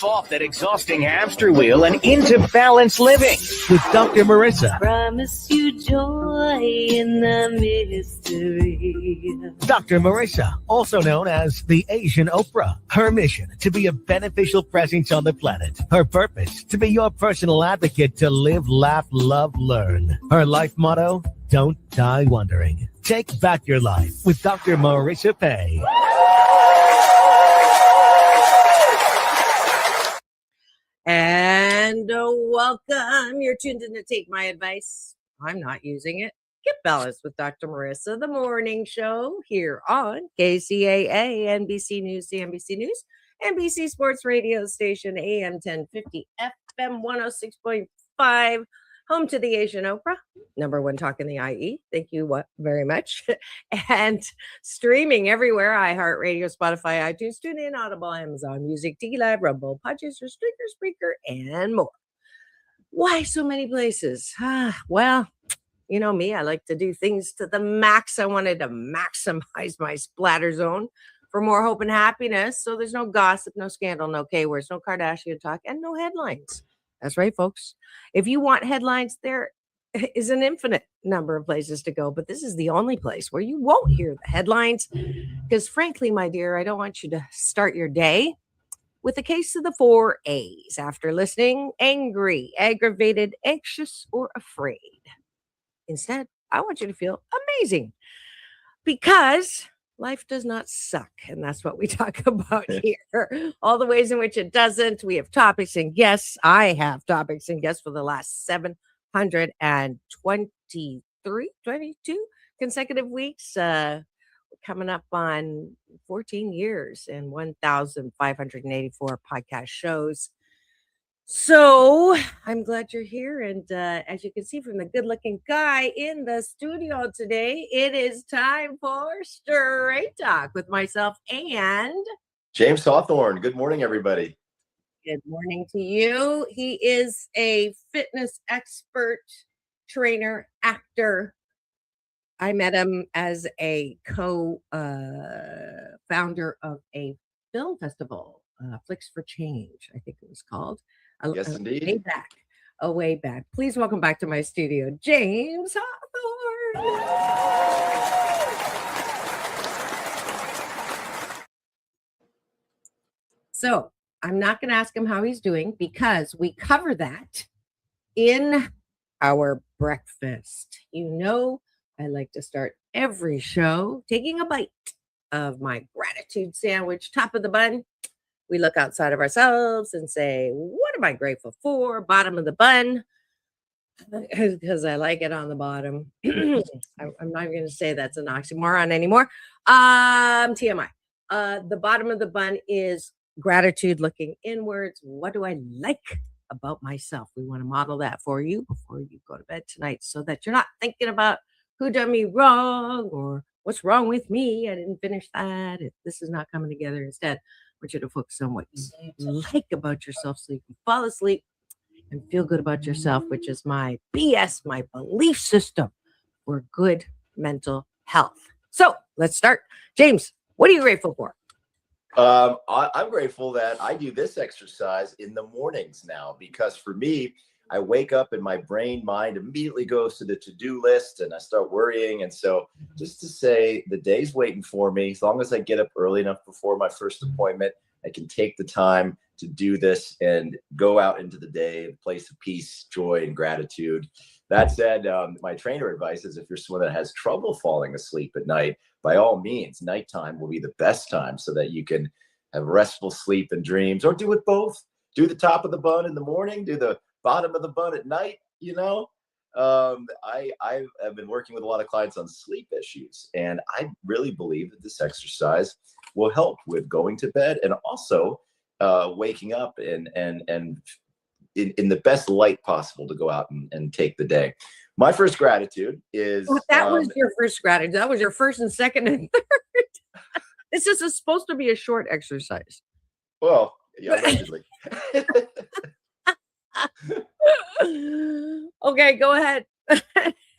off that exhausting hamster wheel and into balanced living with Dr. Marissa. Promise you joy in the mystery. Dr. Marissa, also known as the Asian Oprah. Her mission, to be a beneficial presence on the planet. Her purpose, to be your personal advocate to live, laugh, love, learn. Her life motto, don't die wondering. Take back your life with Dr. Marissa Pay. And welcome. You're tuned in to Take My Advice. I'm not using it. Get balanced with Dr. Marissa, the morning show here on KCAA, NBC News, CNBC News, NBC Sports Radio Station, AM 1050, FM 106.5, home to the Asian Oprah, number one talk in the IE. Thank you very much. And streaming everywhere, iHeartRadio, Spotify, iTunes, TuneIn, Audible, Amazon Music, TLab, Rumble, Podchaser, Spreaker, and more. Why so many places? Well, you know me, I like to do things to the max. I wanted to maximize my splatter zone for more hope and happiness. So there's no gossip, no scandal, no K-words, no Kardashian talk, and no headlines. That's right, folks. If you want headlines, there is an infinite number of places to go, but this is the only place where you won't hear the headlines. Because frankly, my dear, I don't want you to start your day with a case of the 4 A's after listening: angry, aggravated, anxious, or afraid. Instead, I want you to feel amazing because life does not suck. And that's what we talk about here. All the ways in which it doesn't. We have topics and guests. I have topics and guests for the last 22 consecutive weeks. Coming up on 14 years and 1,584 podcast shows. So I'm glad you're here. And as you can see from the good looking guy in the studio today, it is time for Straight Talk with myself and James Hawthorn. Good morning, everybody. Good morning to you. He is a fitness expert, trainer, actor. I met him as a co-founder of a film festival, Flicks for Change, I think it was called. Yes, indeed. Way back. Please welcome back to my studio, James Hawthorn. So I'm not going to ask him how he's doing because we cover that in our breakfast. You know, I like to start every show taking a bite of my gratitude sandwich, top of the bun. We look outside of ourselves and say, what am I grateful for? Bottom of the bun, because I like it on the bottom. I'm not going to say that's an oxymoron anymore. TMI. The bottom of the bun is gratitude, looking inwards. What do I like about myself? We want to model that for you before you go to bed tonight so that you're not thinking about who done me wrong or what's wrong with me. I didn't finish that. This is not coming together. Instead, I want you to focus on what you like about yourself so you can fall asleep and feel good about yourself, which is my BS, my belief system for good mental health. So let's start. James, what are you grateful for? I'm grateful that I do this exercise in the mornings now, because for me, I wake up and my mind immediately goes to the to-do list and I start worrying. And so just to say the day's waiting for me, as long as I get up early enough before my first appointment, I can take the time to do this and go out into the day in a place of peace, joy, and gratitude. That said, my trainer advice is if you're someone that has trouble falling asleep at night, by all means, nighttime will be the best time so that you can have restful sleep and dreams, or do it both. Do the top of the bun in the morning, do the bottom of the bun at night. You know, I have been working with a lot of clients on sleep issues, and I really believe that this exercise will help with going to bed and also waking up and in the best light possible to go out and take the day. My first gratitude is that was your first gratitude. That was your first and second and third. This is supposed to be a short exercise. Well, yeah, allegedly. Okay, go ahead.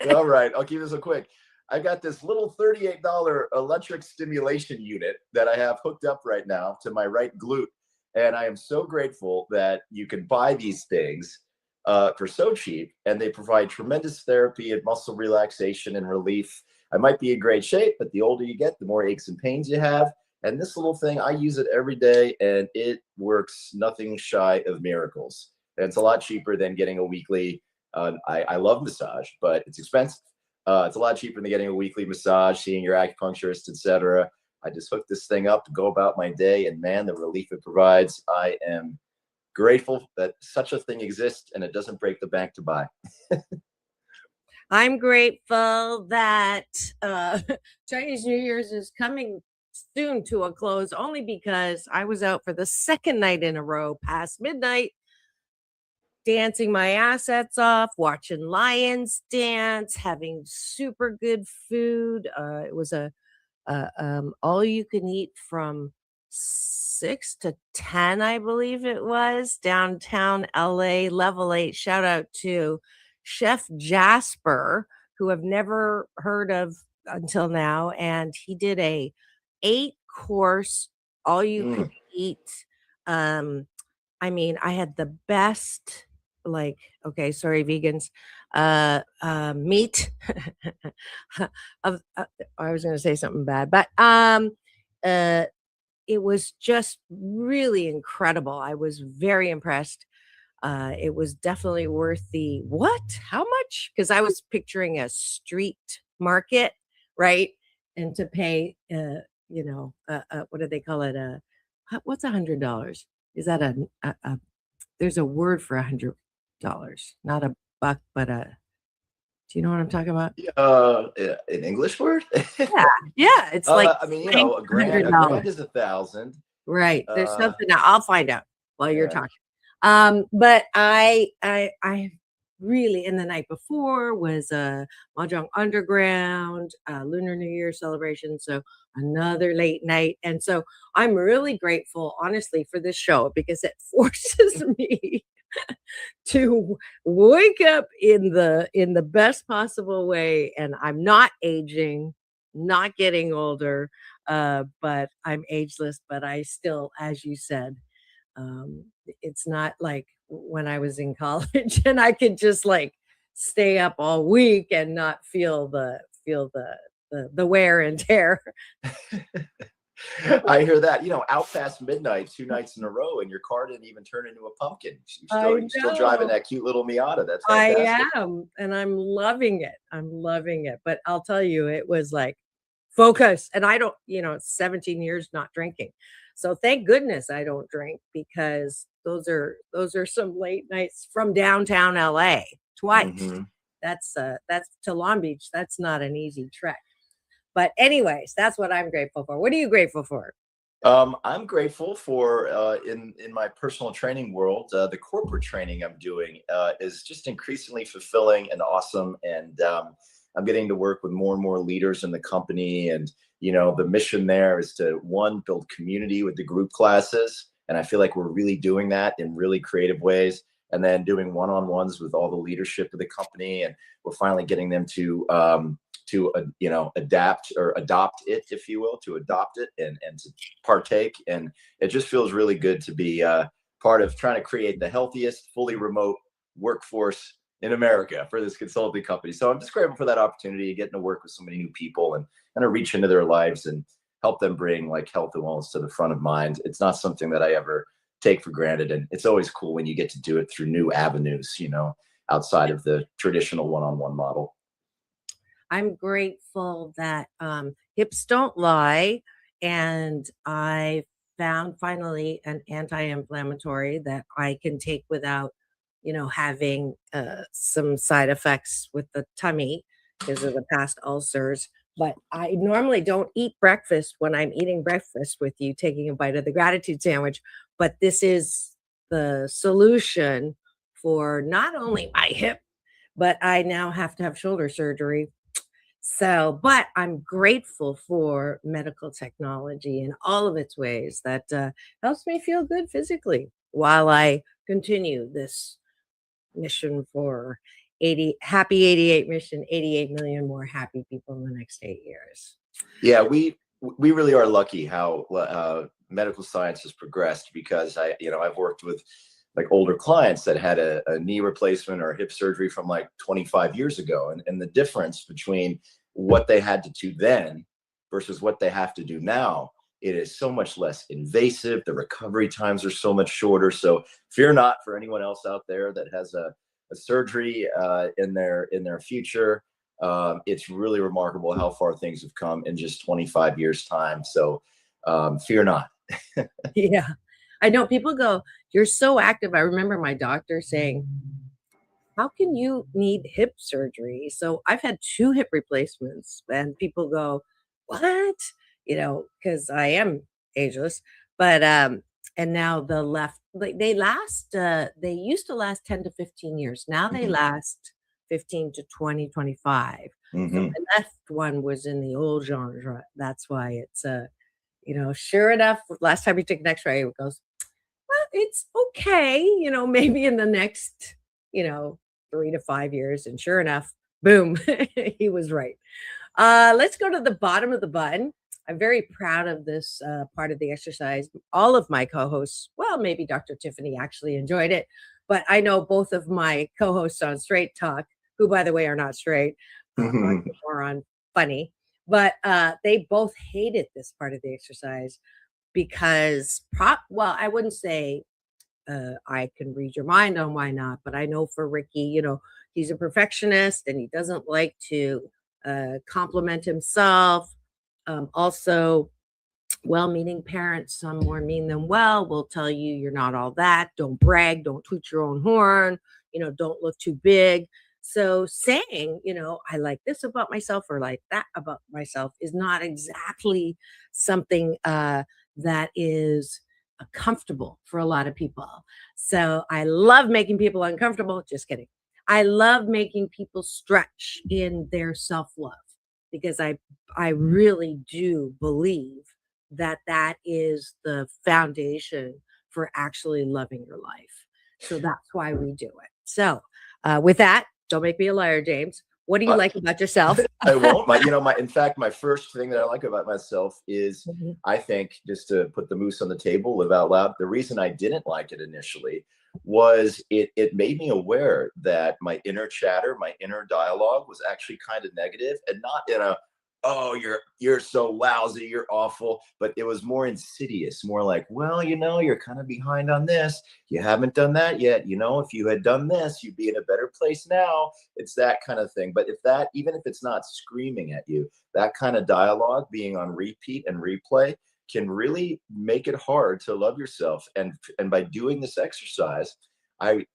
All right, I'll keep this quick. I got this little $38 electric stimulation unit that I have hooked up right now to my right glute. And I am so grateful that you can buy these things for so cheap, and they provide tremendous therapy and muscle relaxation and relief. I might be in great shape, but the older you get, the more aches and pains you have. And this little thing, I use it every day, and it works nothing shy of miracles. And it's a lot cheaper than getting a weekly. I love massage, but it's expensive. It's a lot cheaper than getting a weekly massage, seeing your acupuncturist, etc. I just hook this thing up to go about my day, and man, the relief it provides, I am grateful that such a thing exists and it doesn't break the bank to buy. I'm grateful that Chinese New Year's is coming soon to a close, only because I was out for the second night in a row past midnight, dancing my assets off, watching lions dance, having super good food. It was a all you can eat from 6 to 10, I believe it was, downtown LA, level 8. Shout out to Chef Jasper, who I've never heard of until now, and he did a 8-course all you could eat. I mean, I had the best, like, okay, sorry, vegans, meat of I was going to say something bad, but it was just really incredible. I was very impressed. It was definitely worth the what? How much? Because I was picturing a street market, right? And to pay, what do they call it? What's $100? Is that a there's a word for $100, not a buck, but a. Do you know what I'm talking about? An English word? Yeah. It's like I mean, a grand is 1,000. Right. There's something I'll find out while you're talking. But I really, and the night before was Mahjong Underground, Lunar New Year celebration. So another late night. And so I'm really grateful, honestly, for this show, because it forces me to wake up in the best possible way. And I'm not aging, not getting older, but I'm ageless. But I still, as you said, it's not like when I was in college and I could just like stay up all week and not feel the wear and tear. I hear that, out past midnight 2 nights in a row, and your car didn't even turn into a pumpkin. You're still driving that cute little Miata. That's fantastic. I am, and I'm loving it. I'm loving it. But I'll tell you, it was like focus. And I don't, 17 years not drinking. So thank goodness I don't drink, because those are some late nights from downtown LA twice. Mm-hmm. That's to Long Beach. That's not an easy trek. But anyways, that's what I'm grateful for. What are you grateful for? I'm grateful for in my personal training world, the corporate training I'm doing is just increasingly fulfilling and awesome. And I'm getting to work with more and more leaders in the company. And, the mission there is to, one, build community with the group classes. And I feel like we're really doing that in really creative ways. And then doing one-on-ones with all the leadership of the company. And we're finally getting them to adapt or adopt it, if you will, to adopt it and to partake. And it just feels really good to be part of trying to create the healthiest, fully remote workforce in America for this consulting company. So I'm just grateful for that opportunity, getting to work with so many new people and kind of reach into their lives and help them bring like health and wellness to the front of mind. It's not something that I ever take for granted. And it's always cool when you get to do it through new avenues, outside of the traditional one-on-one model. I'm grateful that hips don't lie. And I found finally an anti-inflammatory that I can take without, having some side effects with the tummy because of the past ulcers. But I normally don't eat breakfast when I'm eating breakfast with you, taking a bite of the gratitude sandwich. But this is the solution for not only my hip, but I now have to have shoulder surgery. So, but I'm grateful for medical technology in all of its ways that helps me feel good physically while I continue this mission for 88 mission, 88 million more happy people in the next 8 years. Yeah, we really are lucky how medical science has progressed, because I've worked with like older clients that had a knee replacement or hip surgery from like 25 years ago. And the difference between what they had to do then versus what they have to do now, it is so much less invasive. The recovery times are so much shorter. So fear not, for anyone else out there that has a surgery in their future. It's really remarkable how far things have come in just 25 years time. So fear not. Yeah. I know people go, you're so active. I remember my doctor saying, how can you need hip surgery? So I've had 2 hip replacements, and people go, what? Because I am ageless. But and now the left, like they used to last 10 to 15 years. Now they last 15 to 20, 25. So my left one was in the old genre. That's why it's sure enough, last time we took an x-ray, it goes, well, it's okay, maybe in the next, 3 to 5 years. And sure enough, boom, he was right. Let's go to the bottom of the button. I'm very proud of this part of the exercise. All of my co-hosts, well, maybe Dr. Tiffany actually enjoyed it, but I know both of my co-hosts on Straight Talk, who, by the way, are not straight, or on funny, but they both hated this part of the exercise because, I wouldn't say I can read your mind on why not, but I know for Ricky, he's a perfectionist and he doesn't like to compliment himself. Also, well-meaning parents, some more mean than well, will tell you you're not all that. Don't brag. Don't toot your own horn. Don't look too big. So saying, I like this about myself or like that about myself is not exactly something that is comfortable for a lot of people. So I love making people uncomfortable. Just kidding. I love making people stretch in their self-love, because I really do believe that is the foundation for actually loving your life. So that's why we do it. So with that, don't make me a liar, James. What do you like about yourself? I won't. In fact, my first thing that I like about myself is, I think, just to put the moose on the table, live out loud. The reason I didn't like it initially was it made me aware that my inner chatter, my inner dialogue was actually kind of negative, and not in a, oh, you're so lousy, you're awful, but it was more insidious, more like, well, you're kind of behind on this. You haven't done that yet. If you had done this, you'd be in a better place now. It's that kind of thing. But even if it's not screaming at you, that kind of dialogue being on repeat and replay can really make it hard to love yourself. And by doing this exercise, I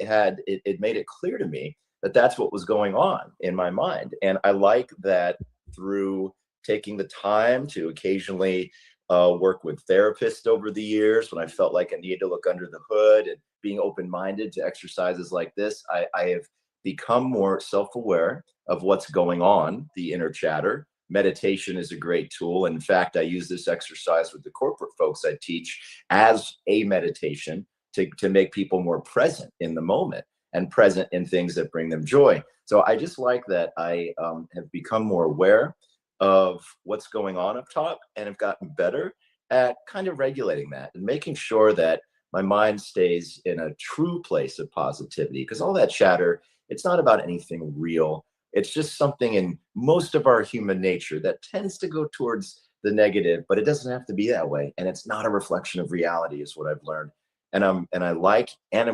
had it made it clear to me that that's what was going on in my mind. And I like that through taking the time to occasionally work with therapists over the years when I felt like I needed to look under the hood, and being open-minded to exercises like this, I have become more self-aware of what's going on, the inner chatter. Meditation is a great tool. In fact, I use this exercise with the corporate folks I teach as a meditation to make people more present in the moment and present in things that bring them joy. So I just like that I have become more aware of what's going on up top, and have gotten better at kind of regulating that and making sure that my mind stays in a true place of positivity. Because all that chatter, it's not about anything real. It's just something in most of our human nature that tends to go towards the negative, but it doesn't have to be that way. And it's not a reflection of reality, is what I've learned. And I'm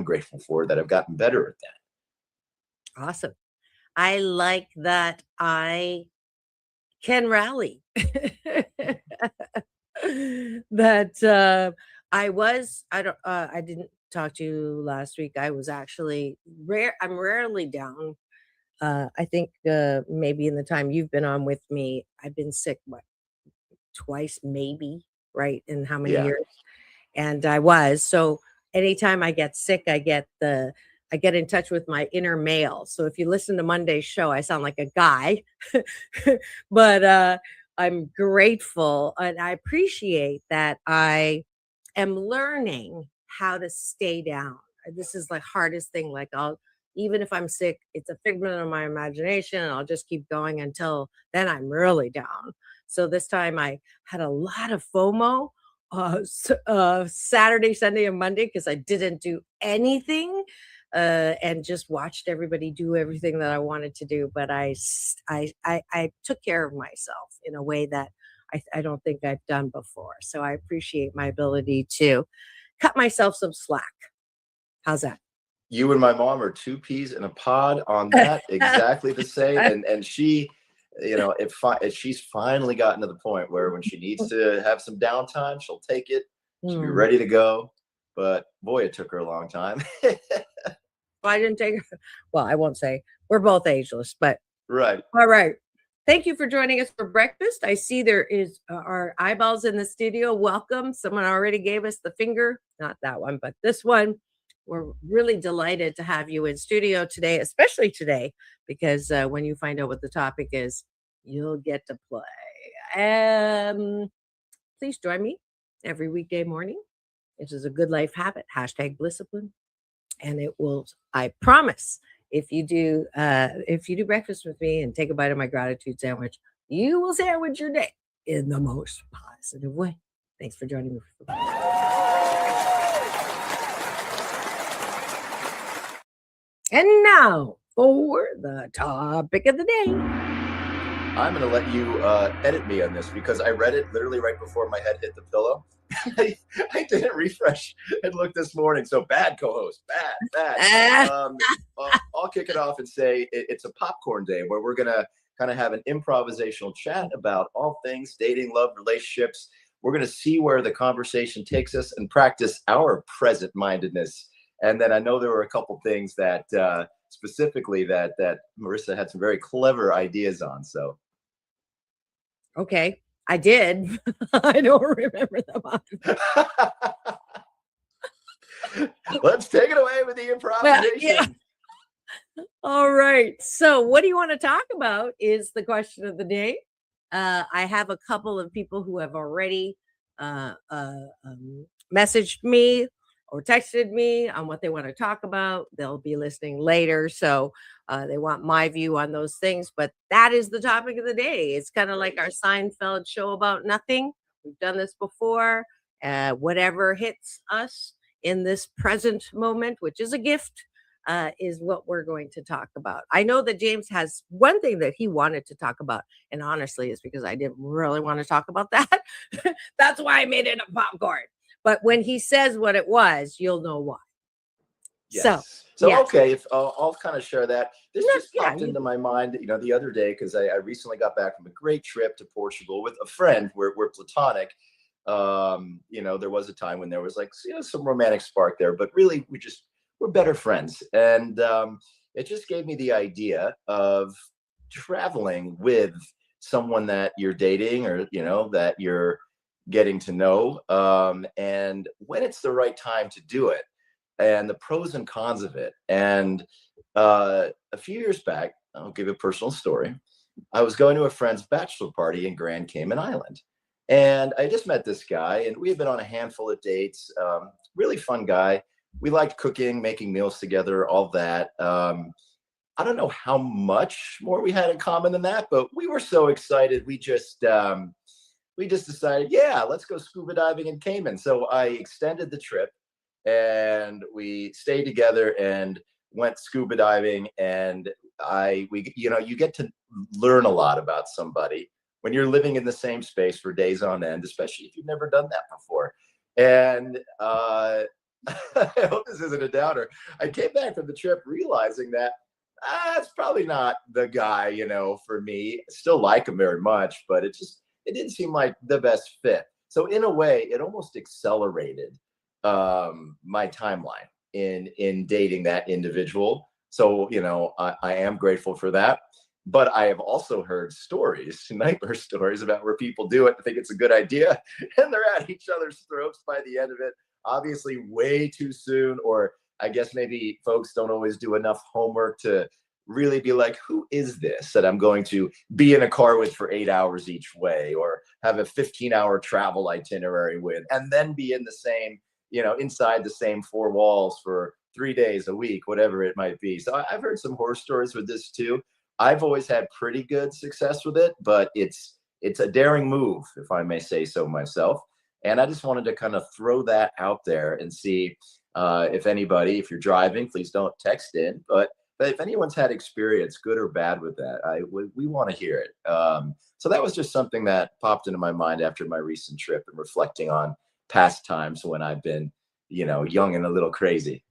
grateful for that. I've gotten better at that. Awesome. I like that I can rally. That I didn't talk to you last week. I was actually I'm rarely down. I think maybe in the time you've been on with me, I've been sick twice, maybe, right? In how many years? And I was. So anytime I get sick, I get in touch with my inner male. So if you listen to Monday's show, I sound like a guy, but I'm grateful and I appreciate that I am learning how to stay down. This is the hardest thing. Like even if I'm sick, it's a figment of my imagination, and I'll just keep going until then I'm really down. So this time I had a lot of FOMO Saturday, Sunday, and Monday because I didn't do anything and just watched everybody do everything that I wanted to do. But I took care of myself in a way that I don't think I've done before. So I appreciate my ability to cut myself some slack. How's that? You and my mom are two peas in a pod on that, exactly the same. And she, she's finally gotten to the point where when she needs to have some downtime, she'll take it. She'll be ready to go. But boy, it took her a long time. I didn't take her. Well, I won't say we're both ageless, but right. All right. Thank you for joining us for breakfast. I see there is our eyeballs in the studio. Welcome. Someone already gave us the finger. Not that one, but this one. We're really delighted to have you in studio today, especially today, because when you find out what the topic is, you'll get to play. Please join me every weekday morning. This is a good life habit, #Blissipline. And it will, I promise, if you do breakfast with me and take a bite of my gratitude sandwich, you will sandwich your day in the most positive way. Thanks for joining me. And now for the topic of the day. I'm going to let you edit me on this because I read it literally right before my head hit the pillow. I didn't refresh and look this morning. So bad co-host, bad. I'll kick it off and say it's a popcorn day where we're going to kind of have an improvisational chat about all things dating, love, relationships. We're going to see where the conversation takes us and practice our present mindedness. And then I know there were a couple things that specifically that Marissa had some very clever ideas on. So. Okay, I did. I don't remember them. Let's take it away with the improvisation. Yeah. All right. So what do you want to talk about is the question of the day. I have a couple of people who have already messaged me or texted me on what they want to talk about. They'll be listening later. So they want my view on those things. But that is the topic of the day. It's kind of like our Seinfeld show about nothing. We've done this before. Whatever hits us in this present moment, which is a gift, is what we're going to talk about. I know that James has one thing that he wanted to talk about. And honestly, it's because I didn't really want to talk about that. That's why I made it a popcorn. But when he says what it was, you'll know why. Yes. So yes. Okay, if I'll kind of share that. This just popped into my mind, the other day, because I recently got back from a great trip to Portugal with a friend. We're platonic. There was a time when there was some romantic spark there, but really we're better friends. And it just gave me the idea of traveling with someone that you're dating or, that you're getting to know, and when it's the right time to do it and the pros and cons of it. And a few years back, I'll give you a personal story. I was going to a friend's bachelor party in Grand Cayman Island. And I just met this guy and we had been on a handful of dates. Really fun guy. We liked cooking, making meals together, all that. I don't know how much more we had in common than that, but we were so excited. We just decided, yeah, let's go scuba diving in Cayman. So I extended the trip and we stayed together and went scuba diving. And you get to learn a lot about somebody when you're living in the same space for days on end, especially if you've never done that before. And I hope this isn't a downer. I came back from the trip realizing that it's probably not the guy, for me. I still like him very much, but it didn't seem like the best fit. So in a way, it almost accelerated my timeline in dating that individual. So, I am grateful for that. But I have also heard nightmare stories about where people do it and think it's a good idea and they're at each other's throats by the end of it, obviously way too soon. Or I guess maybe folks don't always do enough homework to really be like, who is this that I'm going to be in a car with for 8 hours each way, or have a 15-hour travel itinerary with, and then be in the same, inside the same four walls for 3 days a week, whatever it might be. So I've heard some horror stories with this too. I've always had pretty good success with it, but it's a daring move, if I may say so myself. And I just wanted to kind of throw that out there and see if anybody, if you're driving, please don't text in, but if anyone's had experience, good or bad, with that, we want to hear it. So that was just something that popped into my mind after my recent trip and reflecting on past times when I've been, young and a little crazy.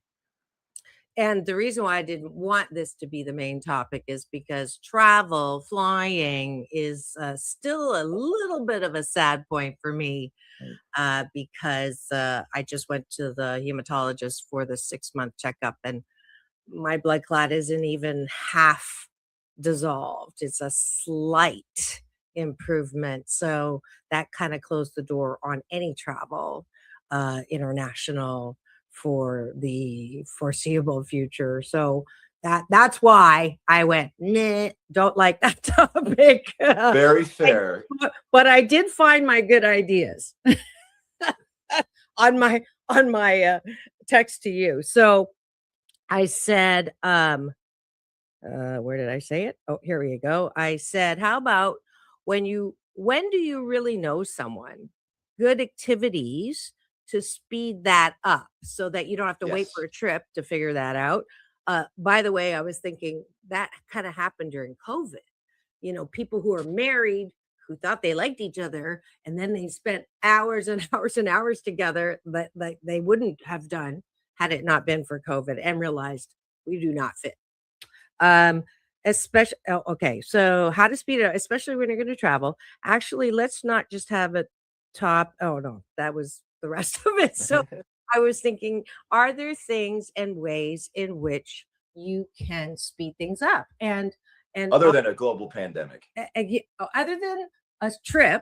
And the reason why I didn't want this to be the main topic is because travel, flying is still a little bit of a sad point for me because I just went to the hematologist for the 6-month checkup and my blood clot isn't even half dissolved. It's a slight improvement. So that kind of closed the door on any travel international for the foreseeable future. So that's why I went, nah, don't like that topic. Very fair. But I did find my good ideas on my text to you. So I said, where did I say it? Oh, here we go. I said, how about when do you really know someone? Good activities to speed that up so that you don't have to wait for a trip to figure that out. By the way, I was thinking that kind of happened during COVID. People who are married who thought they liked each other and then they spent hours and hours and hours together that they wouldn't have done had it not been for COVID, and realized we do not fit. Especially, okay. So how to speed it up, especially when you're going to travel. Actually, let's not just have a top. Oh no, that was the rest of it. So I was thinking, are there things and ways in which you can speed things up? And other than a global pandemic, other than a trip,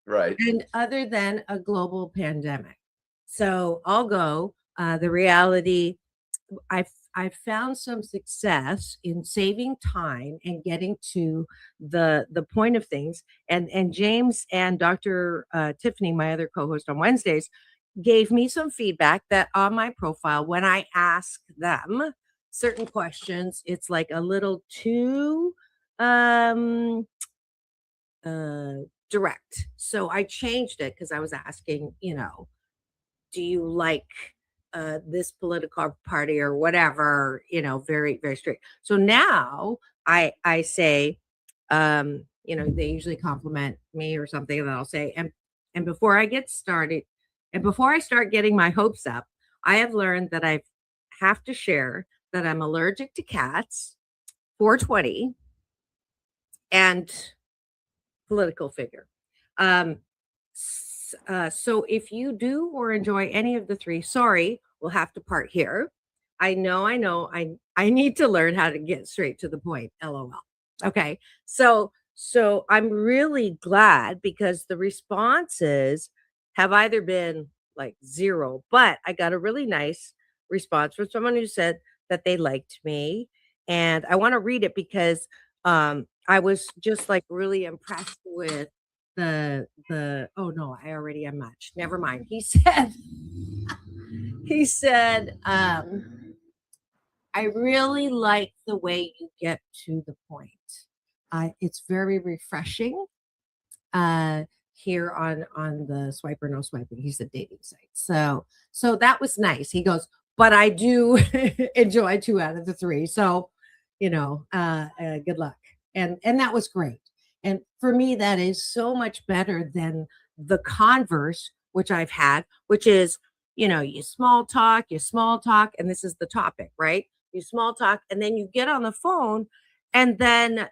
right? And other than a global pandemic. So I'll go. The reality, I found some success in saving time and getting to the point of things. And James and Dr. Tiffany, my other co-host on Wednesdays, gave me some feedback that on my profile, when I ask them certain questions, it's like a little too direct. So I changed it because I was asking, do you like this political party or whatever, very, very straight. So now I say, they usually compliment me or something, and I'll say, and before I get started, and before I start getting my hopes up, I have learned that I have to share that I'm allergic to cats, 420, and political figure. So if you do or enjoy any of the three, sorry, we'll have to part here. I know. I need to learn how to get straight to the point. LOL. Okay. So I'm really glad because the responses have either been like zero, but I got a really nice response from someone who said that they liked me. And I want to read it because I was just like really impressed with the oh no, I already am much. Never mind. He said, I really like the way you get to the point. It's very refreshing here on the Swipe or No Swiping. He's a dating site. So that was nice. He goes, but I do enjoy 2 out of the 3. So, good luck. And that was great. And for me, that is so much better than the converse, which I've had, which is, you small talk, and this is the topic, right? You small talk, and then you get on the phone. And then,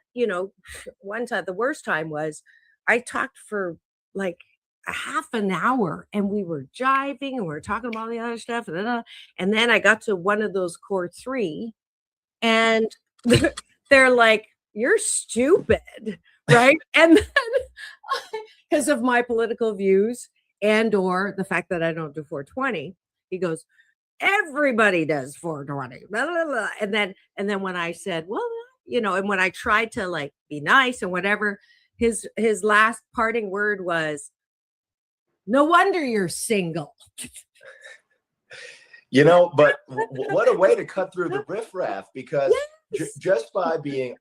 one time, the worst time was I talked for like a half an hour and we were jiving and we were talking about all the other stuff. And then I got to one of those core 3 and they're like, you're stupid, right? And then because of my political views and or the fact that I don't do 420, he goes, everybody does 420. Blah, blah, blah. And then when I said, well, and when I tried to like be nice and whatever, his last parting word was, no wonder you're single. But what a way to cut through the riffraff, because just by being,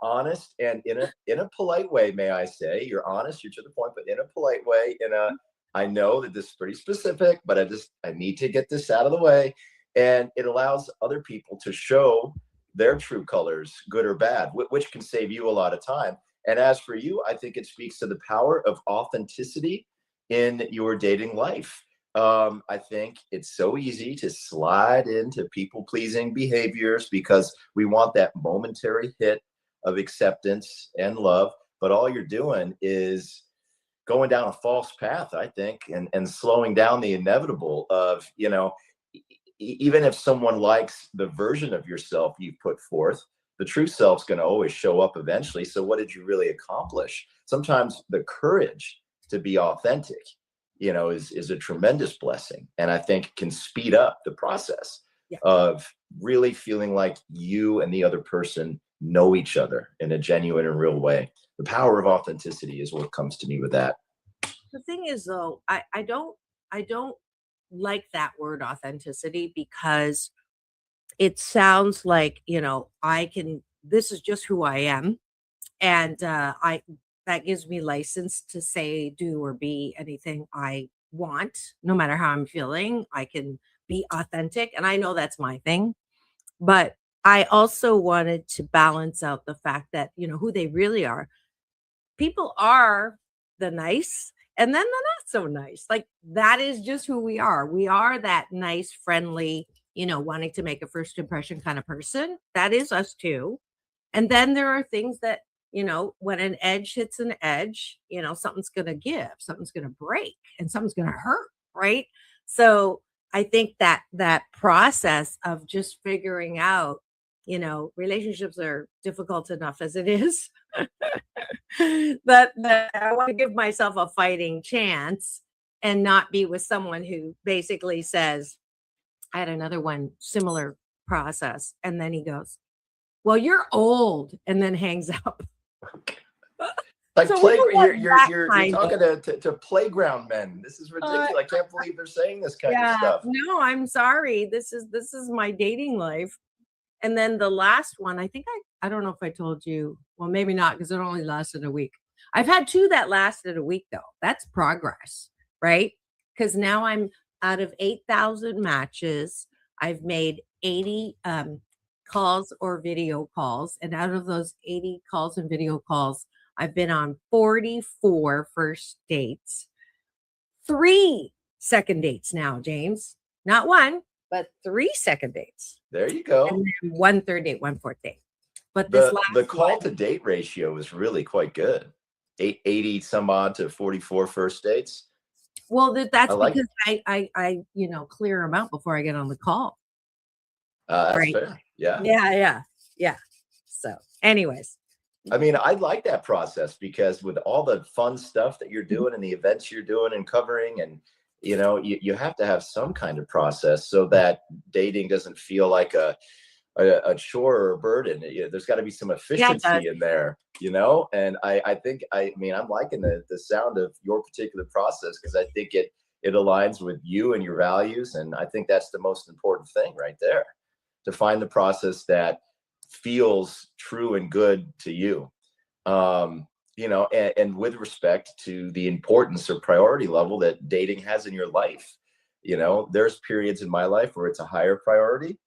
honest and in a polite way, may I say, you're honest, you're to the point, but in a polite way, in a I know that this is pretty specific, but I need to get this out of the way. And it allows other people to show their true colors, good or bad, which can save you a lot of time. And as for you, I think it speaks to the power of authenticity in your dating life. I think it's so easy to slide into people-pleasing behaviors because we want that momentary hit of acceptance and love. But all you're doing is going down a false path, I think, and slowing down the inevitable of, even if someone likes the version of yourself you've put forth, the true self's going to always show up eventually. So what did you really accomplish? Sometimes the courage to be authentic, is a tremendous blessing. And I think can speed up the process of really feeling like you and the other person know each other in a genuine and real way. The power of authenticity is what comes to me with that. The thing is, though, I don't like that word authenticity because it sounds like, this is just who I am. And that gives me license to say, do, or be anything I want, no matter how I'm feeling. I can be authentic. And I know that's my thing. But I also wanted to balance out the fact that, who they really are. People are the nice and then the not so nice. Like, that is just who we are. We are that nice, friendly, wanting to make a first impression kind of person. That is us too. And then there are things that, when an edge hits an edge, something's going to give, something's going to break, and something's going to hurt. Right. So I think that process of just figuring out, relationships are difficult enough as it is. that I want to give myself a fighting chance and not be with someone who basically says, I had another one, similar process. And then he goes, well, you're old, and then hangs up. Like, So you're talking to playground men. This is ridiculous. I can't believe they're saying this kind of stuff. No, I'm sorry. This is my dating life. And then the last one, I think I don't know if I told you. Well, maybe not, because it only lasted a week. I've had 2 that lasted a week, though. That's progress, right? Because now I'm out of 8,000 matches. I've made 80 calls or video calls. And out of those 80 calls and video calls, I've been on 44 first dates, 3 second dates now, James. Not 1, but 3 second dates. There you go. And then 1 third date, 1 fourth date. But the call to date ratio is really quite good. 80 some odd to 44 first dates. Well, that's because I clear them out before I get on the call. That's right. Fair. Yeah. So anyways. I mean, I like that process because with all the fun stuff that you're doing and the events you're doing and covering, and you have to have some kind of process so that dating doesn't feel like a chore or a burden. There's got to be some efficiency in there, and I think, I'm liking the sound of your particular process because I think it aligns with you and your values. And I think that's the most important thing right there, to find the process that feels true and good to you. And with respect to the importance or priority level that dating has in your life. There's periods in my life where it's a higher priority.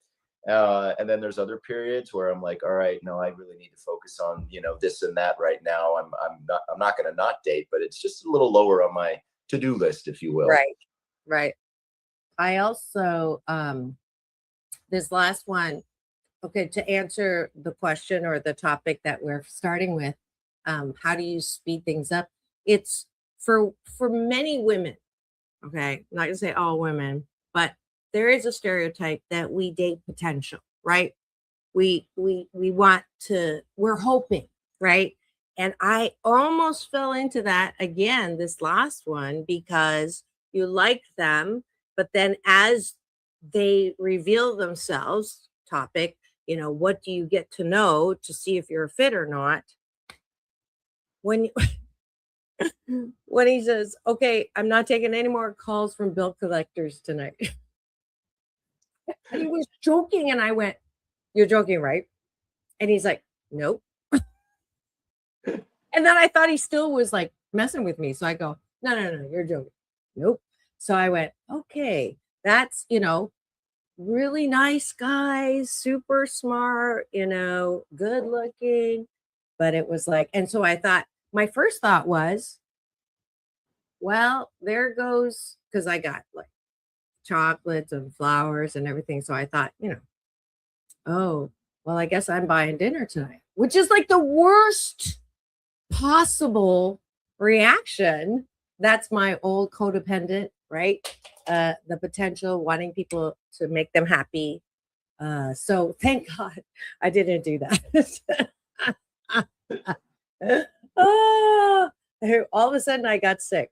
And then there's other periods where I'm like, all right, no, I really need to focus on, this and that right now. I'm not going to not date, but it's just a little lower on my to-do list, if you will. Right. I also, this last one, okay, to answer the question or the topic that we're starting with, how do you speed things up? It's for many women. Okay. I'm not gonna say all women, but there is a stereotype that we date potential, right? We want to, we're hoping, right? And I almost fell into that again, this last one, because you like them, but then as they reveal themselves, topic, what do you get to know to see if you're a fit or not? When he says, okay, I'm not taking any more calls from bill collectors tonight. And he was joking, and I went, you're joking, right? And he's like, nope. And then I thought he still was like messing with me. So I go, no, you're joking. Nope. So I went, okay, that's, really nice guys, super smart, good looking. But it was like, and so I thought, my first thought was, well, there goes, because I got like chocolates and flowers and everything. So I thought, oh, well, I guess I'm buying dinner tonight, which is like the worst possible reaction. That's my old codependent, right? The potential wanting people to make them happy. So thank God I didn't do that. Oh, all of a sudden I got sick.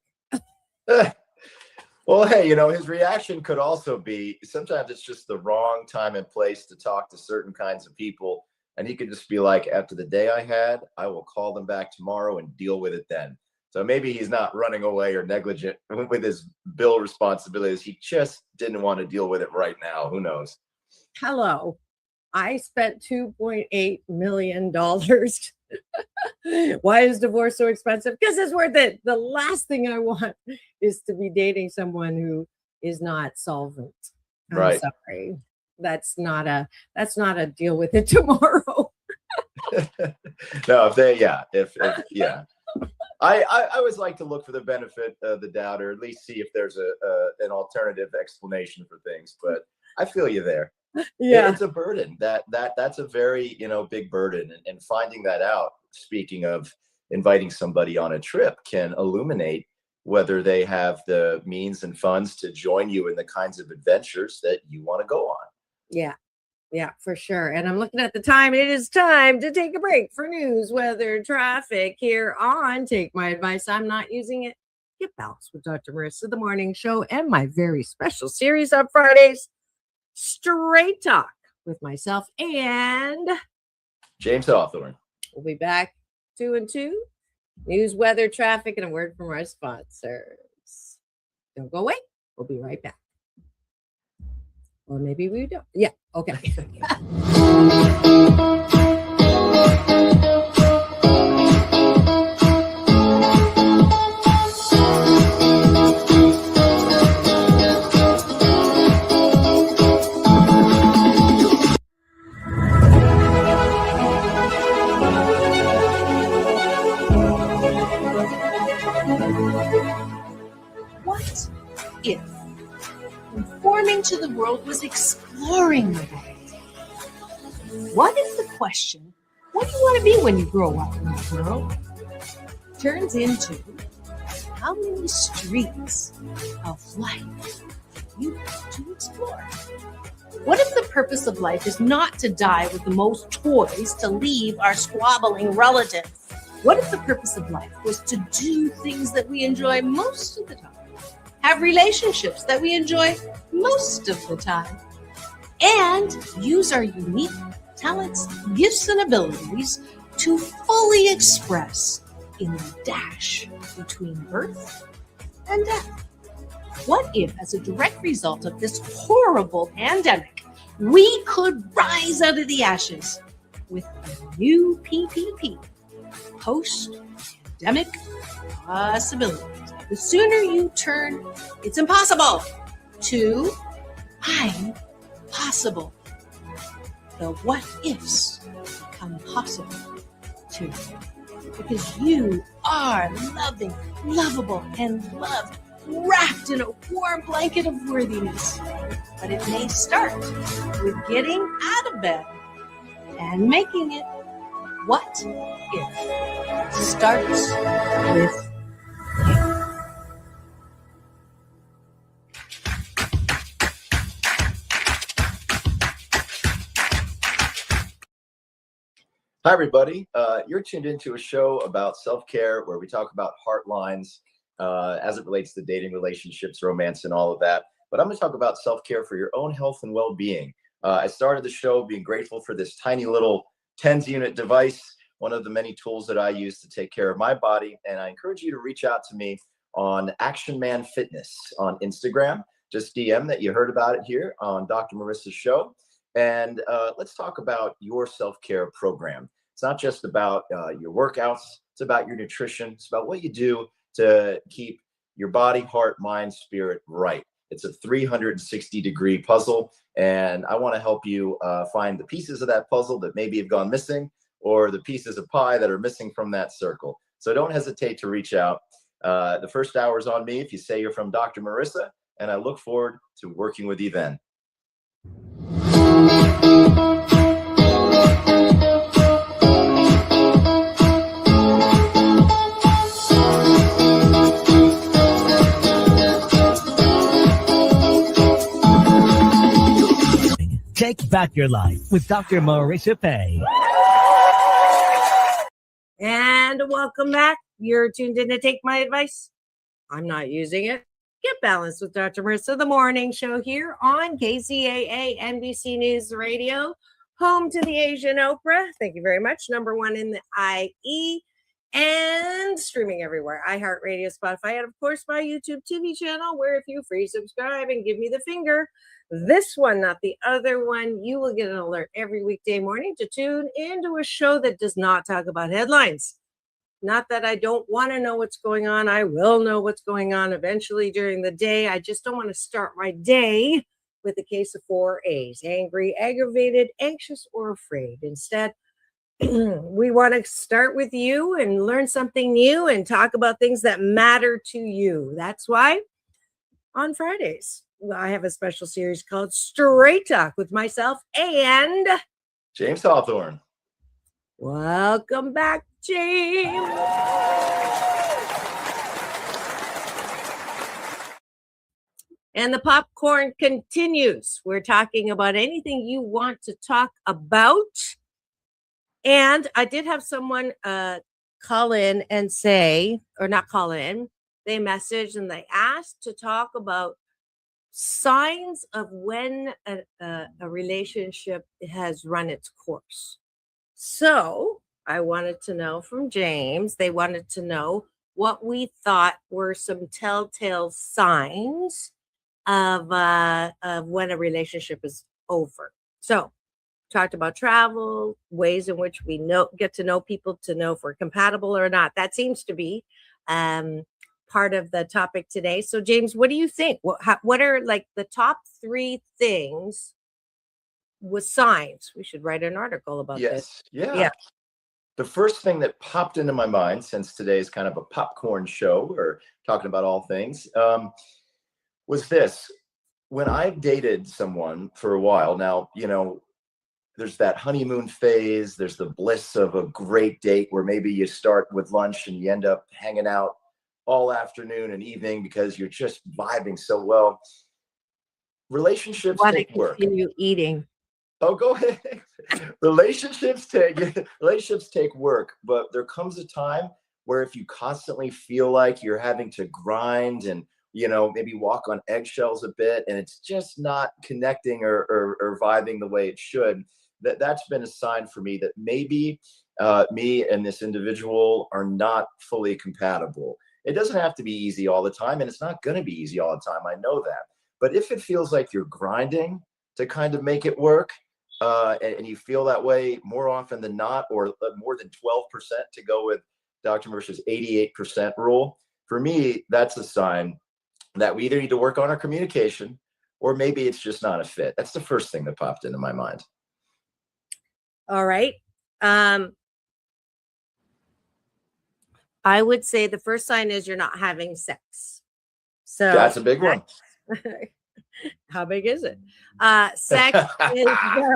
Well, hey, his reaction could also be sometimes it's just the wrong time and place to talk to certain kinds of people. And he could just be like, after the day I had, I will call them back tomorrow and deal with it then. So maybe he's not running away or negligent with his bill responsibilities. He just didn't want to deal with it right now. Who knows? Hello. I spent $2.8 million. Why is divorce so expensive? Because it's worth it. The last thing I want is to be dating someone who is not solvent. I'm Right. sorry. That's not a deal with it tomorrow. No, I always like to look for the benefit of the doubt, or at least see if there's an alternative explanation for things. But I feel you there. Yeah. It's a burden. That's a very big burden, and finding that out. Speaking of inviting somebody on a trip, can illuminate whether they have the means and funds to join you in the kinds of adventures that you want to go on. Yeah, for sure. And I'm looking at the time. It is time to take a break for news, weather, traffic here on Take My Advice. I'm Not Using It. Get Balanced with Dr. Marissa, the morning show, and my very special series on Fridays, Straight Talk with myself and James Hawthorn. We'll be back 2 and 2. News, weather, traffic, and a word from our sponsors. Don't go away. We'll be right back. Or maybe we don't. Yeah. Okay. What if conforming to the world was exploring the world? What if the question, what do you want to be when you grow up in the world, turns into how many streets of life you want to explore? What if the purpose of life is not to die with the most toys to leave our squabbling relatives? What if the purpose of life was to do things that we enjoy most of the time? Have relationships that we enjoy most of the time, and use our unique talents, gifts, and abilities to fully express in the dash between birth and death? What if, as a direct result of this horrible pandemic, we could rise out of the ashes with a new PPP, post-pandemic possibilities? The sooner you turn "it's impossible" to "I'm possible," the what ifs become possible too. Because you are loving, lovable, and loved, wrapped in a warm blanket of worthiness. But it may start with getting out of bed and making it. What if starts with Hi, everybody. You're tuned into a show about self-care where we talk about heart lines as it relates to dating, relationships, romance, and all of that. But I'm going to talk about self-care for your own health and well-being. I started the show being grateful for this tiny little TENS unit device, one of the many tools that I use to take care of my body. And I encourage you to reach out to me on Action Man Fitness on Instagram. Just DM that you heard about it here on Dr. Marissa's show. And let's talk about your self-care program. It's not just about your workouts. It's about your nutrition. It's about what you do to keep your body, heart, mind, spirit right. It's a 360-degree puzzle, and I want to help you find the pieces of that puzzle that maybe have gone missing, or the pieces of pie that are missing from that circle. So don't hesitate to reach out. The first hour is on me if you say you're from Dr. Marissa, and I look forward to working with you then. Take back your life with Dr. Marissa Pay. And welcome back. You're tuned in to Take My Advice. I'm not using it. Get Balanced with Dr. Marissa, the morning show here on KCAA NBC News Radio, home to the Asian Oprah. Thank you very much. #1 in the IE and streaming everywhere. iHeartRadio, Spotify, and of course my YouTube TV channel, where if you free subscribe and give me the finger, this one, not the other one, you will get an alert every weekday morning to tune into a show that does not talk about headlines. Not that I don't want to know what's going on. I will know what's going on eventually during the day. I just don't want to start my day with a case of 4 A's: angry, aggravated, anxious, or afraid. Instead, we want to start with you and learn something new and talk about things that matter to you. That's why on Fridays, I have a special series called Straight Talk with myself and James Hawthorn. Welcome back, James. And the popcorn continues. We're talking about anything you want to talk about. And I did have someone call in and say, or not call in, they messaged and they asked to talk about signs of when a relationship has run its course. So I wanted to know from James, they wanted to know what we thought were some telltale signs of when a relationship is over. So talked about travel, ways in which we get to know people to know if we're compatible or not. That seems to be part of the topic today. So James, what do you think? What are like the top 3 things with signs? We should write an article about this. Yeah. The first thing that popped into my mind, since today's kind of a popcorn show, or talking about all things, was this. When I've dated someone for a while now, there's that honeymoon phase. There's the bliss of a great date where maybe you start with lunch and you end up hanging out all afternoon and evening because you're just vibing so well. Relationships take work. Continue eating. Oh, go ahead. Relationships take work, but there comes a time where if you constantly feel like you're having to grind and maybe walk on eggshells a bit, and it's just not connecting or vibing the way it should, that's been a sign for me that maybe me and this individual are not fully compatible. It doesn't have to be easy all the time, and it's not going to be easy all the time. I know that. But if it feels like you're grinding to kind of make it work, and you feel that way more often than not, or more than 12% to go with Dr. Marissa's 88% rule, for me, that's a sign that we either need to work on our communication, or maybe it's just not a fit. That's the first thing that popped into my mind. All right. I would say the first sign is you're not having sex. So that's a big one. How big is it? Sex is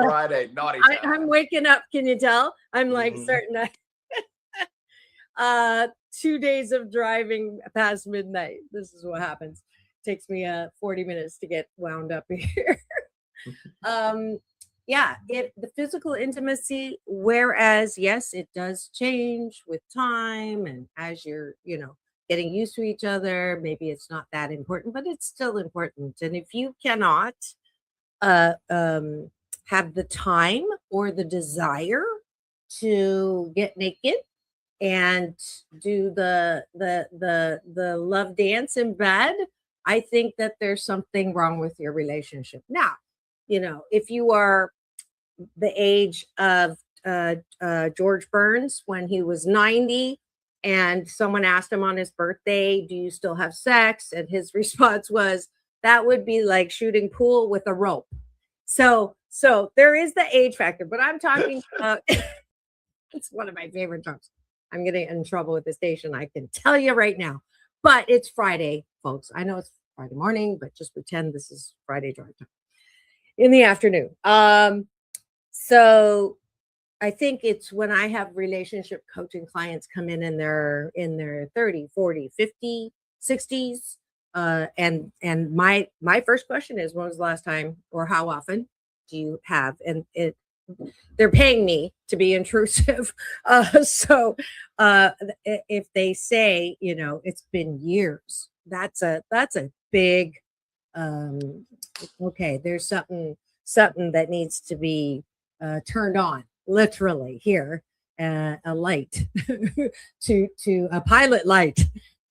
Friday, naughty time. I'm waking up. Can you tell? I'm like starting to 2 days of driving past midnight. This is what happens. Takes me 40 minutes to get wound up here. The physical intimacy, whereas yes, it does change with time and as you're, getting used to each other, maybe it's not that important, but it's still important. And if you cannot have the time or the desire to get naked and do the love dance in bed, I think that there's something wrong with your relationship. Now, if you are the age of George Burns when he was 90 And someone asked him on his birthday, do you still have sex? And his response was, that would be like shooting pool with a rope. So there is the age factor, but I'm talking about, it's one of my favorite jokes. I'm getting in trouble with the station, I can tell you right now. But it's Friday, folks. I know it's Friday morning, but just pretend this is Friday drive time in the afternoon. So I think it's when I have relationship coaching clients come in their 30, 40, 50, 60s. And my first question is, when was the last time or how often do you have? And they're paying me to be intrusive. So if they say, it's been years, that's a big, okay, there's something that needs to be turned on, literally here, a light to a pilot light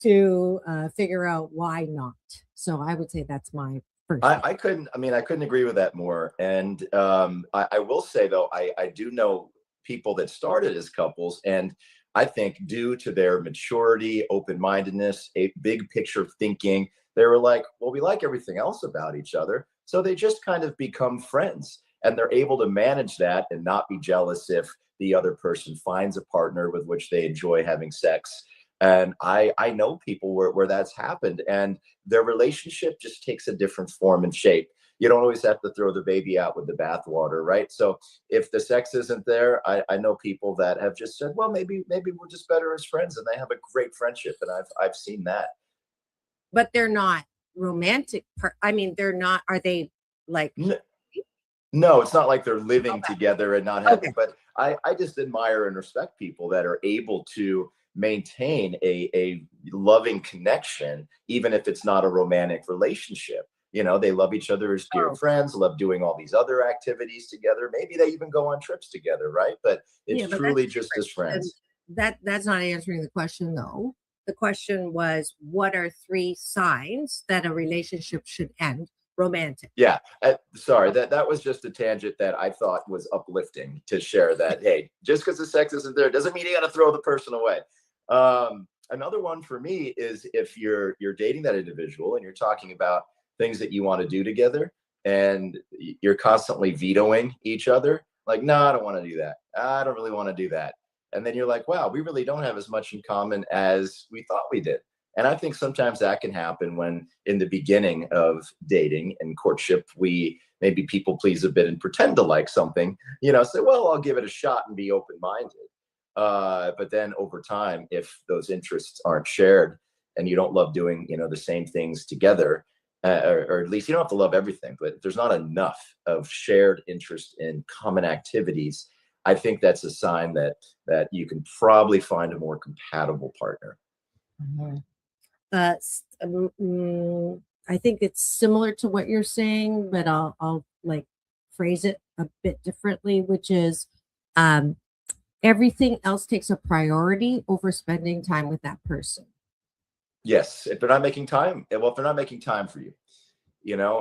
to figure out why not. So I would say that's my first. I couldn't agree with that more. And I will say, though, I do know people that started as couples, and I think due to their maturity, open-mindedness, a big picture thinking, they were like, well, we like everything else about each other. So they just kind of become friends, and they're able to manage that and not be jealous if the other person finds a partner with which they enjoy having sex. And I know people where that's happened, and their relationship just takes a different form and shape. You don't always have to throw the baby out with the bathwater, right? So if the sex isn't there, I know people that have just said, well, maybe we're just better as friends, and they have a great friendship, and I've seen that. But they're not romantic. They're not. Are they like? No, it's not like they're living together and not having. Okay. But I just admire and respect people that are able to maintain a loving connection, even if it's not a romantic relationship. They love each other as dear friends, love doing all these other activities together. Maybe they even go on trips together, right? But it's truly just as friends. That's not answering the question, though. The question was, what are 3 signs that a relationship should end romantic? Yeah. Sorry, that was just a tangent that I thought was uplifting to share that, hey, just because the sex isn't there doesn't mean you got to throw the person away. Another one for me is if you're dating that individual and you're talking about things that you want to do together, and you're constantly vetoing each other, like, no, I don't want to do that. I don't really want to do that. And then you're like, wow, we really don't have as much in common as we thought we did. And I think sometimes that can happen when in the beginning of dating and courtship, we maybe people please a bit and pretend to like something, say, well, I'll give it a shot and be open-minded. But then over time, if those interests aren't shared and you don't love doing, the same things together, or at least you don't have to love everything, but if there's not enough of shared interest in common activities, I think that's a sign that you can probably find a more compatible partner. Mm-hmm. I think it's similar to what you're saying, but I'll like phrase it a bit differently, which is everything else takes a priority over spending time with that person. Yes, if they're not making time, if they're not making time for you,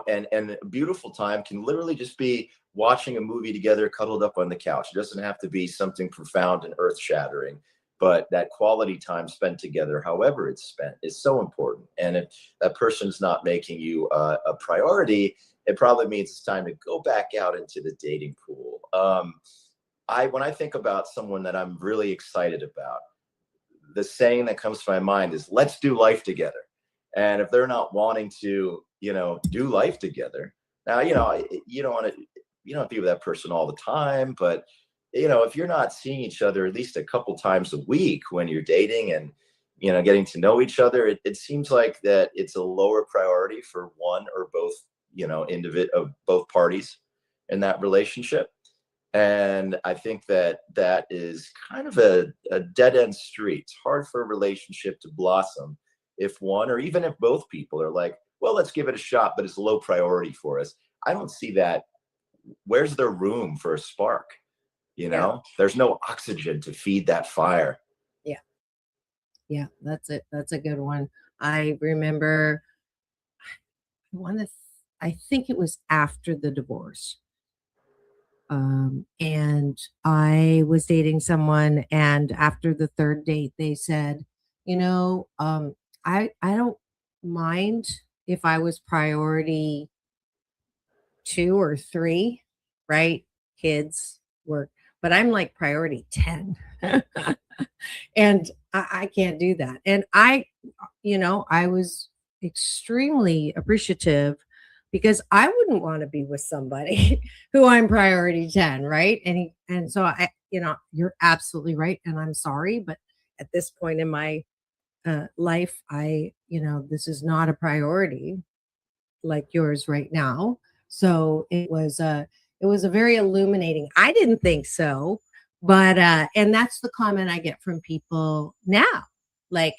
and a beautiful time can literally just be watching a movie together, cuddled up on the couch. It doesn't have to be something profound and earth-shattering, but that quality time spent together, however it's spent, is so important. And if that person's not making you a priority, it probably means it's time to go back out into the dating pool. When I think about someone that I'm really excited about, the saying that comes to my mind is, let's do life together. And if they're not wanting to, do life together, now, you don't want to be with that person all the time, but if you're not seeing each other at least a couple times a week when you're dating and, getting to know each other, it seems like that it's a lower priority for one or both, of both parties in that relationship. And I think that is kind of a dead end street. It's hard for a relationship to blossom if one, or even if both people are like, well, let's give it a shot, but it's low priority for us. I don't see that. Where's there room for a spark? There's no oxygen to feed that fire. Yeah, that's it. That's a good one. I remember I think it was after the divorce. And I was dating someone, and after the third date, they said, I don't mind if I was priority 2 or 3, right? Kids, work, but I'm like priority 10. And I can't do that. And I was extremely appreciative because I wouldn't want to be with somebody who I'm priority 10, right? And so you're absolutely right. And I'm sorry, but at this point in my life, this is not a priority like yours right now. So it was a very illuminating. I didn't think so, but and that's the comment I get from people now. Like,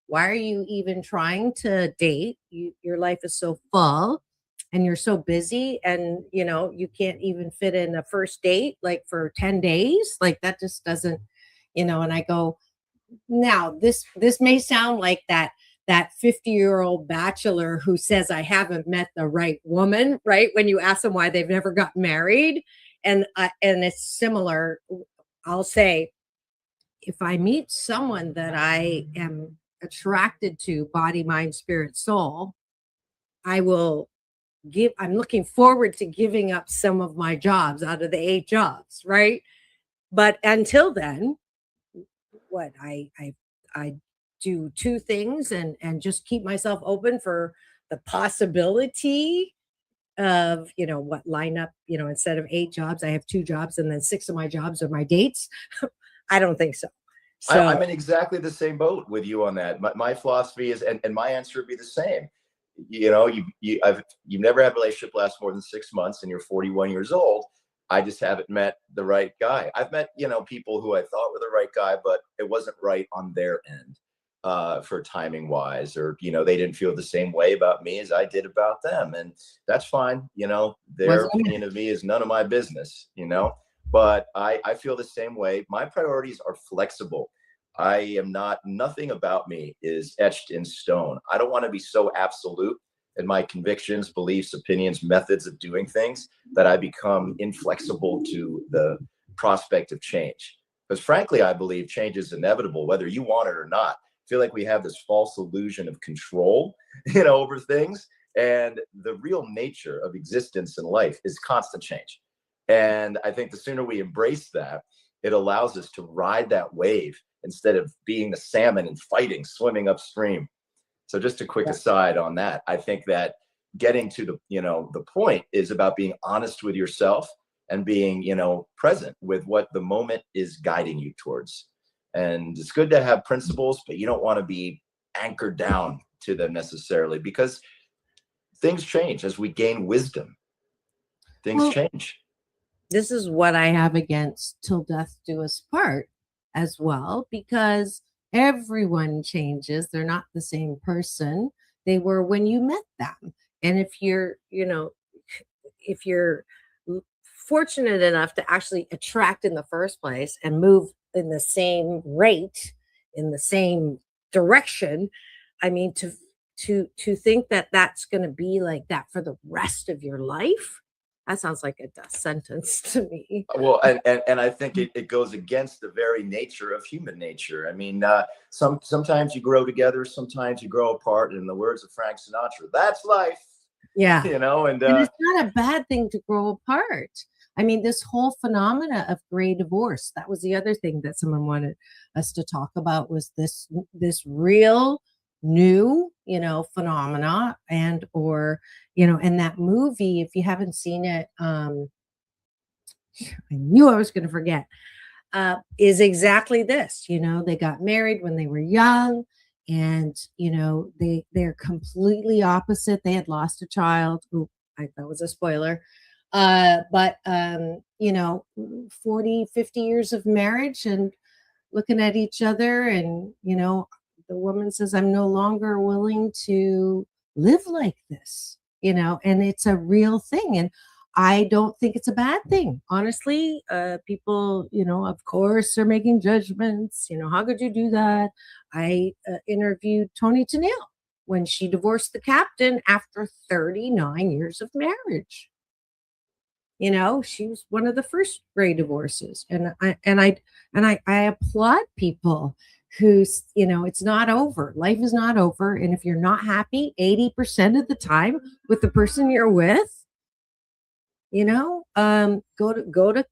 why are you even trying to date? Your life is so full and you're so busy, and you can't even fit in a first date like for 10 days. Like, that just doesn't, and I go, now this may sound like that 50-year-old bachelor who says I haven't met the right woman, right? When you ask them why they've never got married. And it's similar. I'll say, if I meet someone that I am attracted to, body, mind, spirit, soul, I'm looking forward to giving up some of my jobs out of the 8 jobs, right? But until then, what I do 2 things and just keep myself open for the possibility of what line up. Instead of 8 jobs, I have 2 jobs, and then 6 of my jobs are my dates. I don't think so. I'm in exactly the same boat with you on that. My philosophy is, and my answer would be the same. You've never had a relationship last more than 6 months, and you're 41 years old. I just haven't met the right guy. I've met, people who I thought were the right guy, but it wasn't right on their end for timing wise, or, they didn't feel the same way about me as I did about them. And that's fine. Their opinion of me is none of my business, but I feel the same way. My priorities are flexible. Nothing about me is etched in stone. I don't want to be so absolute in my convictions, beliefs, opinions, methods of doing things that I become inflexible to the prospect of change. Because frankly, I believe change is inevitable, whether you want it or not. I feel like we have this false illusion of control, over things. And the real nature of existence in life is constant change. And I think the sooner we embrace that, it allows us to ride that wave instead of being the salmon and fighting, swimming upstream. So just a quick aside on that. I think that getting to the point is about being honest with yourself and being, present with what the moment is guiding you towards. And it's good to have principles, but you don't want to be anchored down to them necessarily, because things change as we gain wisdom. Things change. This is what I have against Till Death Do Us Part as well, because everyone changes. They're not the same person they were when you met them. And if you're fortunate enough to actually attract in the first place and move in the same rate, in the same direction, I mean, to think that that's going to be like that for the rest of your life, that sounds like a death sentence to me. Well, and I think it goes against the very nature of human nature. I mean, sometimes you grow together, sometimes you grow apart. In the words of Frank Sinatra, that's life. Yeah. And it's not a bad thing to grow apart. I mean, this whole phenomena of gray divorce, that was the other thing that someone wanted us to talk about, was this real new, phenomena, and and that movie, if you haven't seen it, I knew I was going to forget, is exactly this. They got married when they were young, and they're completely opposite. They had lost a child. Ooh, that was a spoiler. But 40, 50 years of marriage, and looking at each other, and the woman says, I'm no longer willing to live like this, and it's a real thing. And I don't think it's a bad thing. Honestly, people, of course, are making judgments. How could you do that? I interviewed Tony Tennille when she divorced the captain after 39 years of marriage. You know, she was one of the first gray divorces. And I applaud people who, you know, it's not over. Life is not over. And if you're not happy 80% of the time with the person you're with, you know, go to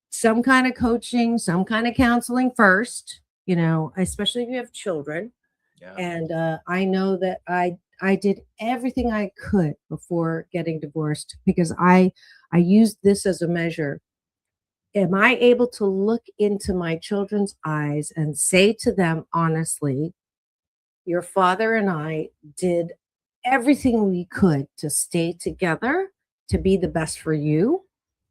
some kind of coaching, some kind of counseling first, you know, especially if you have children. Yeah. And I know that I did everything I could before getting divorced, because I used this as a measure. Am I able to look into my children's eyes and say to them honestly, your father and I did everything we could to stay together, to be the best for you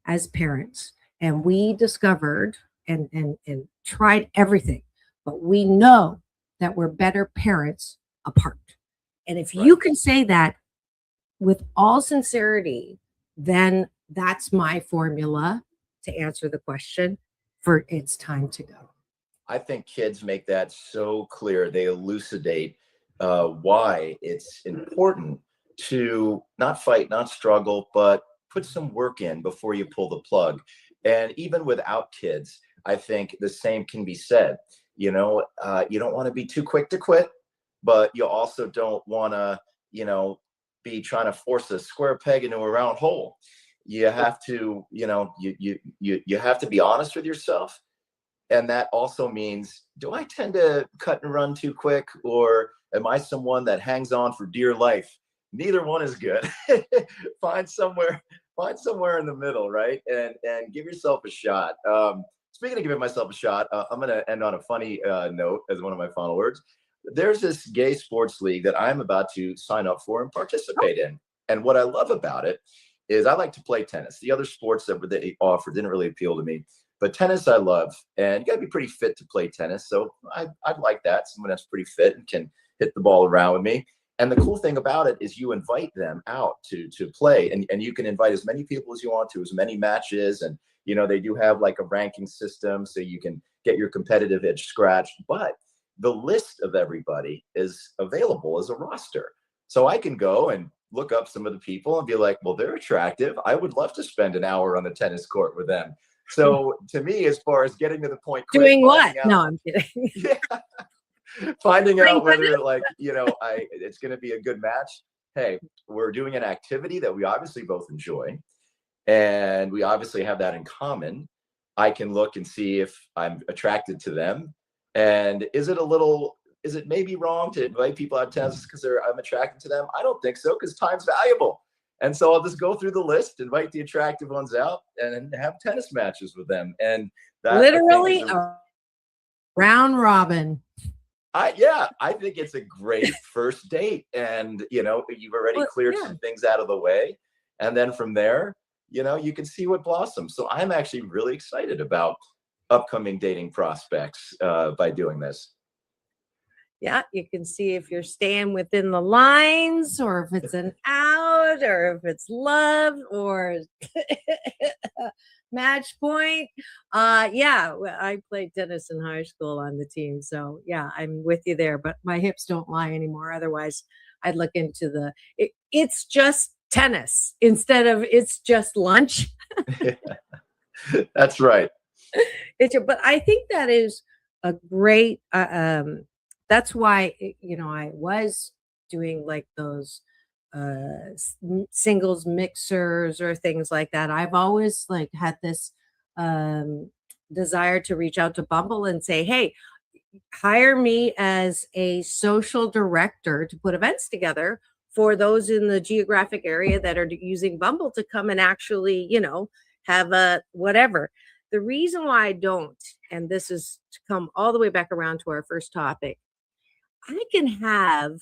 as parents. And we discovered and tried everything, but we know that we're better parents apart. And if you can say that with all sincerity, then that's my formula to answer the question for it's time to go. I think kids make that so clear. They elucidate why it's important to not fight, not struggle, but put some work in before you pull the plug. And even without kids, I think the same can be said. You know, you don't want to be too quick to quit, but you also don't want to, you know, be trying to force a square peg into a round hole. You have to, you know, you have to be honest with yourself. And that also means, do I tend to cut and run too quick, or am I someone that hangs on for dear life? Neither one is good. Find somewhere in the middle, right? And give yourself a shot. Speaking of giving myself a shot, I'm going to end on a funny note as one of my final words. There's this gay sports league that I'm about to sign up for and participate in. And what I love about it is I like to play tennis. The other sports that they offer didn't really appeal to me, but tennis I love. And you got to be pretty fit to play tennis. So I'd like that. Someone that's pretty fit and can hit the ball around with me. And the cool thing about it is you invite them out to play, and you can invite as many people as you want to, as many matches. And, you know, they do have like a ranking system so you can get your competitive edge scratched. But the list of everybody is available as a roster. So I can go and look up some of the people and be like, well, they're attractive. I would love to spend an hour on the tennis court with them. So to me, as far as getting to the point, Doing what? No, I'm kidding. Yeah. Finding out whether, like, you know, it's going to be a good match. Hey, we're doing an activity that we obviously both enjoy, and we obviously have that in common. I can look and see if I'm attracted to them. And is it maybe wrong to invite people out to tennis because I'm attracted to them? I don't think so, because time's valuable. And so I'll just go through the list, invite the attractive ones out, and have tennis matches with them. And that literally a round robin. I think it's a great first date. And, you know, you've already cleared some things out of the way. And then from there, you know, you can see what blossoms. So I'm actually really excited about upcoming dating prospects by doing this. Yeah, you can see if you're staying within the lines, or if it's an out, or if it's love, or match point. Yeah, I played tennis in high school on the team. So yeah, I'm with you there, but my hips don't lie anymore. Otherwise, I'd look into it's just tennis instead of it's just lunch. That's right. But I think that is a great, that's why, you know, I was doing like those singles mixers or things like that. I've always like had this desire to reach out to Bumble and say, hey, hire me as a social director to put events together for those in the geographic area that are using Bumble to come and actually, you know, have a whatever. The reason why I don't, and this is to come all the way back around to our first topic, I can have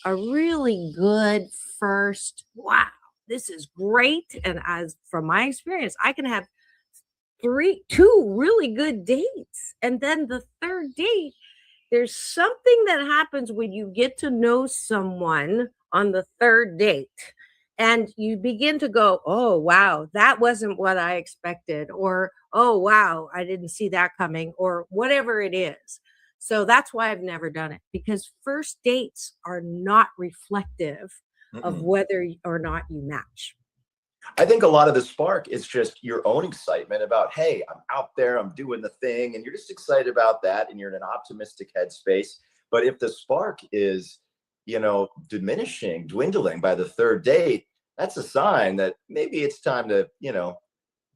a really good first, wow, this is great. And as from my experience, I can have two really good dates. And then the third date, there's something that happens when you get to know someone on the third date. And you begin to go, oh, wow, that wasn't what I expected. Or, oh, wow, I didn't see that coming, or whatever it is. So that's why I've never done it, because first dates are not reflective of whether or not you match. I think a lot of the spark is just your own excitement about, hey, I'm out there, I'm doing the thing, and you're just excited about that, and you're in an optimistic headspace. But if the spark is, diminishing, dwindling by the third date, that's a sign that maybe it's time to,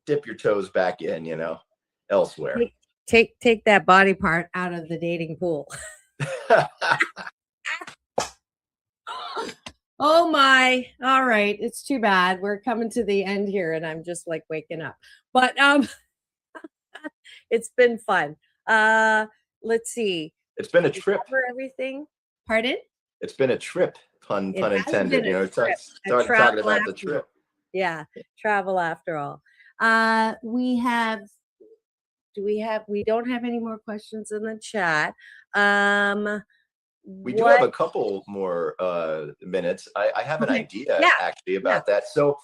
dip your toes back in, elsewhere. Take that body part out of the dating pool. Oh my. All right. It's too bad. We're coming to the end here and I'm just like waking up. But it's been fun. Let's see. It's been a trip. Cover everything. Pardon? It's been a trip, pun intended. Talking about the trip. Yeah, travel after all. We don't have any more questions in the chat. We do have a couple more minutes. I have an idea actually about that. So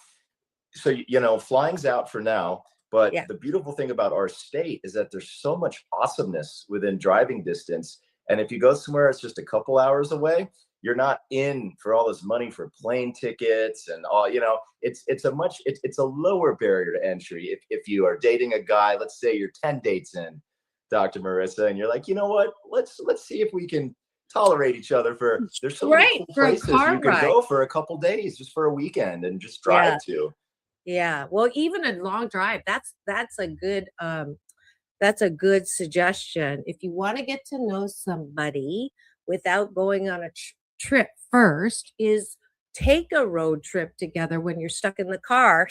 flying's out for now, but the beautiful thing about our state is that there's so much awesomeness within driving distance. And if you go somewhere it's just a couple hours away, you're not in for all this money for plane tickets and all, it's a lower barrier to entry. If you are dating a guy, let's say you're 10 dates in, Dr. Marissa, and you're like, you know what, let's see if we can tolerate each other there's so many cool places you can go for a couple days, just for a weekend and just drive to. Yeah. Well, even a long drive, that's a good suggestion. If you want to get to know somebody without going on a trip first, is take a road trip together when you're stuck in the car.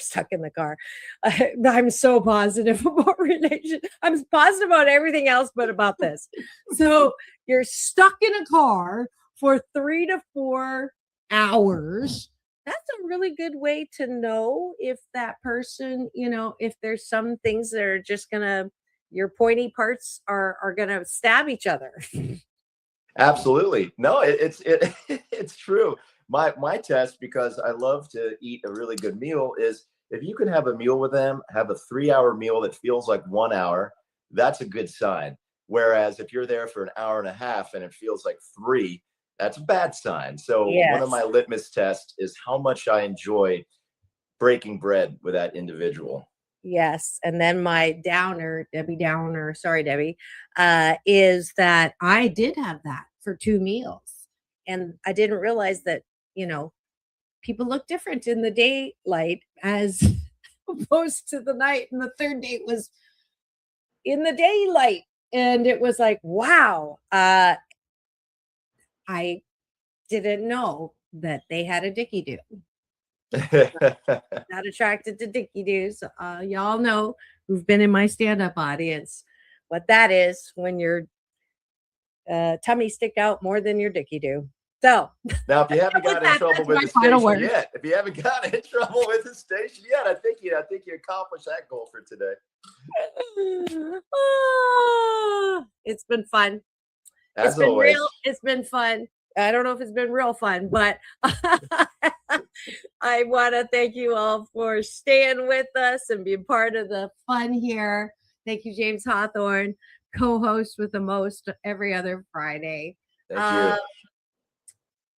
I'm so positive about relation. I'm positive about everything else, but about this. So you're stuck in a car for 3 to 4 hours. That's a really good way to know if that person, if there's some things that are just your pointy parts are gonna stab each other. Absolutely. No, it's true. My test, because I love to eat a really good meal, is if you can have a meal with them, have a 3-hour meal that feels like 1 hour, that's a good sign. Whereas if you're there for an hour and a half and it feels like 3, that's a bad sign. So one of my litmus tests is how much I enjoy breaking bread with that individual. Yes. And then my Debbie, is that I did have that for 2 meals. And I didn't realize that, people look different in the daylight as opposed to the night. And the third date was in the daylight. And it was like, wow. I didn't know that they had a dicky do. Not attracted to dicky doos. Y'all know who've been in my stand-up audience what that is when your tummy stick out more than your dicky do. So now, if you haven't gotten in trouble with the station yet, I think you accomplished that goal for today. It's been fun. As always. It's been fun. I don't know if it's been real fun, but I want to thank you all for staying with us and being part of the fun here. Thank you, James Hawthorn, co-host with the most every other Friday. Thank you.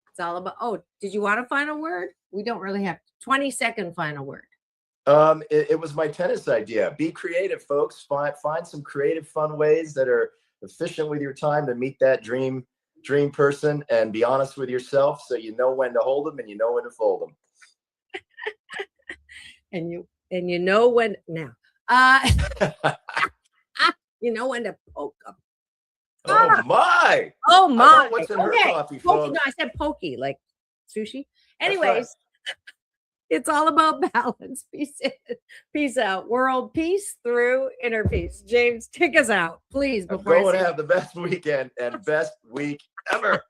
It's all about, did you want a final word? We don't really have 20-second final word. It was my tennis idea. Be creative, folks. Find some creative, fun ways that are efficient with your time to meet that dream person, and be honest with yourself so you know when to hold them and you know when to fold them. and you know when now. You know when to poke them. Oh my! What's in her coffee, folks? No, I said pokey, like sushi. Anyways, it's all about balance. Peace out. World peace through inner peace. James, take us out, please. Go and have the best weekend and best week ever.